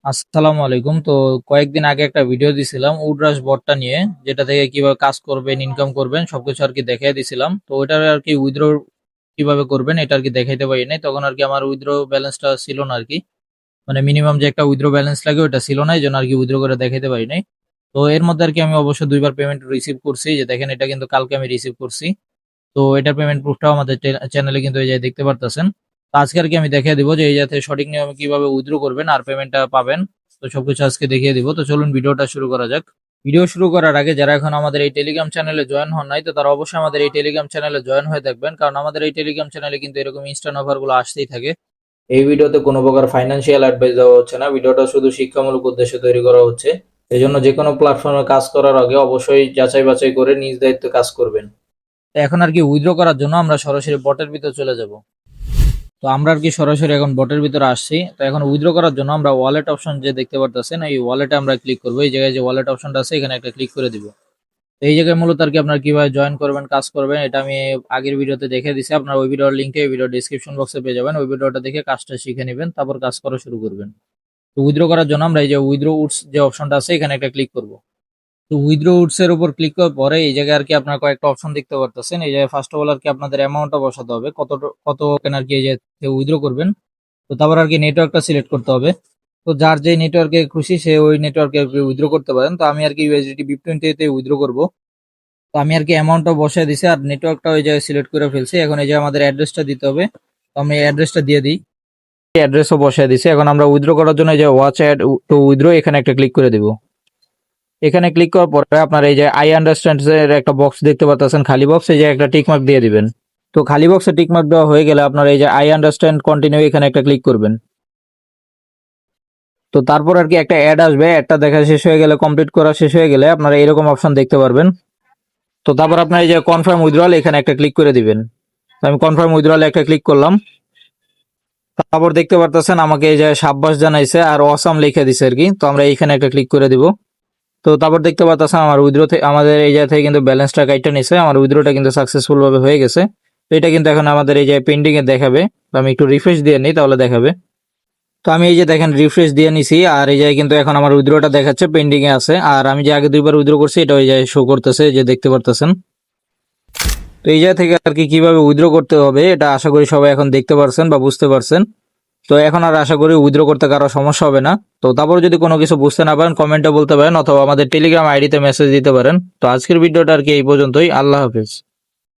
আসসালামু আলাইকুম। তো কয়েকদিন আগে একটা ভিডিও দিছিলাম উডরাশ বটটা নিয়ে, যেটা থেকে কিভাবে কাজ করবেন, ইনকাম করবেন সবকিছু আর কি দেখাই দিছিলাম। তো ওইটার আর কি উইথড্র কিভাবে করবেন এটা আর কি দেখাইতে পারি নাই, তখন আর কি আমার উইথড্র ব্যালেন্সটা ছিল না আর কি। মানে মিনিমাম যে একটা উইথড্র ব্যালেন্স লাগে ওটা ছিল না, এই জন্য আর কি উইথড্র করে দেখাইতে পারি নাই। তো এর মধ্যে আর কি আমি অবশ্য দুইবার পেমেন্ট রিসিভ করছি, যে দেখেন এটা কিন্তু কালকে আমি রিসিভ করছি। তো এটার পেমেন্ট প্রুফটাও আমাদের চ্যানেলে কিন্তু এই যে দেখতে পারতেছেন। তো আজকে আর কি আমি দেখিয়ে দিব যে এই যাতে সঠিক নিয়মে কিভাবে উইথড্র করবেন আর পেমেন্টটা পাবেন। তো সবকিছু আজকে দেখিয়ে দিব। তো চলুন ভিডিওটা শুরু করা যাক। ভিডিও শুরু করার আগে যারা এখন আমাদের এই টেলিগ্রাম চ্যানেলে জয়েন হন নাই, তো তারা অবশ্যই আমাদের এই টেলিগ্রাম চ্যানেলে জয়েন হয়ে থাকবেন, কারণ আমাদের এই টেলিগ্রাম চ্যানেলে কিন্তু এরকম ইনস্ট্যান্ট অফার গুলো আসতেই থাকে। এই ভিডিওতে কোনো প্রকার ফাইন্যান্সিয়াল অ্যাডভাইস দেওয়া হচ্ছে না, ভিডিওটা শুধু শিক্ষামূলক উদ্দেশ্যে তৈরি করা হচ্ছে। এই জন্য যে কোনো প্ল্যাটফর্মে কাজ করার আগে অবশ্যই যাচাই বাছাই করে নিজ দায়িত্বে কাজ করবেন। তো এখন আর কি উইথড্র করার জন্য আমরা সরাসরি বটের ভিতর চলে যাব। তো আমরা আর কি সরাসরি এখন বটের ভিতরে আসছি। তো এখন উইথড্র করার জন্য আমরা ওয়ালেট অপশন যে দেখতে পারতেছেন, এই ওয়ালেটে আমরা ক্লিক করবো। এই জায়গায় যে ওয়ালেট অপশনটা আছে এখানে একটা ক্লিক করে দিব। তো এই জায়গায় মূলত আর কি আপনার কিভাবে জয়েন করবেন, কাজ করবেন, এটা আমি আগের ভিডিওতে দেখে দিছি। আপনার ওই ভিডিওর লিঙ্কটা এই ভিডিও ডিসক্রিপশন বক্সে পেয়ে যাবেন। ওই ভিডিওটা দেখে কাজটা শিখে নেবেন, তারপর কাজ করা শুরু করবেন। তো উইথড্র করার জন্য আমরা এই যে উইথড্র উডস যে অপশনটা আছে এখানে একটা ক্লিক করব। তো উইথড্র উডস এর উপর ক্লিক করার পরে এই জায়গায় আর কি আপনার কয়েকটা অপশন দেখতে পারতেছেন। এই জায়গায় ফার্স্ট অফ অল আর কি আপনাদের অ্যামাউন্টটা বসাতে হবে, কত টোকেন আর কি এই যে উইথড্র করবেন। তো তারপর আর কি নেটওয়ার্কটা সিলেক্ট করতে হবে। তো যার যে নেটওয়ার্কে খুশি সে ওই নেটওয়ার্কে উইথড্র করতে পারেন। তো আমি আর কি ইউএসডিটি BIP20 তে উইথড্র করব। তো আমি আর কি অ্যামাউন্টটা বসায় দিছি আর নেটওয়ার্কটা ওই জায়গায় সিলেক্ট করে ফেলছি। এখন এই যে আমাদের অ্যাড্রেসটা দিতে হবে, তো আমি অ্যাড্রেসটা দিয়ে দিই। অ্যাড্রেসও বসায় দিছি। এখন আমরা উইথড্র করার জন্য এই যে ওয়াচ অ্যাড টু উইথড্র এখানে একটা ক্লিক করে দিব। এখানে ক্লিক করার পরে আপনার এই যে আই আন্ডারস্ট্যান্ড এর একটা বক্স দেখতে পাচ্ছেন, খালি বক্স, এই যে একটা টিক মার্ক দিয়ে দিবেন। তো খালি বক্সে টিক মার্ক দেওয়া হয়ে গেলে আপনার এই যে আই আন্ডারস্ট্যান্ড কন্টিনিউ এখানে একটা ক্লিক করবেন। তো তারপর আর কি একটা অ্যাড আসবে, অ্যাডটা দেখা শেষ হয়ে গেলে, কমপ্লিট করা শেষ হয়ে গেলে আপনারা এরকম অপশন দেখতে পারবেন। তো তারপর আপনার এই যে কনফার্ম উইথড্রয়াল এখানে একটা ক্লিক করে দিবেন। তো আমি কনফার্ম উইথড্রয়াল একটা ক্লিক করলাম। তারপর দেখতে পারতেছেন আমাকে এই যে সাব্বাস জানাইছে আর অসাম লিখে দিছে আর কি। তো আমরা এইখানে একটা ক্লিক করে দিব। তো তারপর দেখতে পাচ্ছেন আমার উইথড্র থেকে আমাদের এই জায়গা থেকে কিন্তু ব্যালেন্সটা কাইটা নিছে, আমার উইথড্রটা কিন্তু সাকসেসফুল ভাবে হয়ে গেছে। তো এটা কিন্তু এখন আমাদের এই যে পেন্ডিং এ দেখাবে। তো আমি একটু রিফ্রেশ দিয়ে নিই, তাহলে দেখাবে। তো আমি এই যে দেখেন রিফ্রেশ দিয়ে নিছি আর এই জায়গায় কিন্তু এখন আমার উইথড্রটা দেখাচ্ছে পেন্ডিং এ আছে। আর আমি যে আগে দুইবার উইথড্র করছি এটা ওই জায়গায় শো করতেছে, যে দেখতে পারতেছেন। তো এই জায়গা থেকে আর কি কিভাবে উইথড্র করতে হবে এটা আশা করি সবাই এখন দেখতে পারছেন বা বুঝতে পারছেন। তো এখন আর আশা করি উইথড্র করতে কারো সমস্যা হবে না। তো তারপর যদি কোনো কিছু বুঝতে না পারেন কমেন্টে বলতে পারেন, অথবা আমাদের টেলিগ্রাম আইডিতে মেসেজ দিতে পারেন। তো আজকের ভিডিওটা আর কি এই পর্যন্তই। আল্লাহ হাফেজ।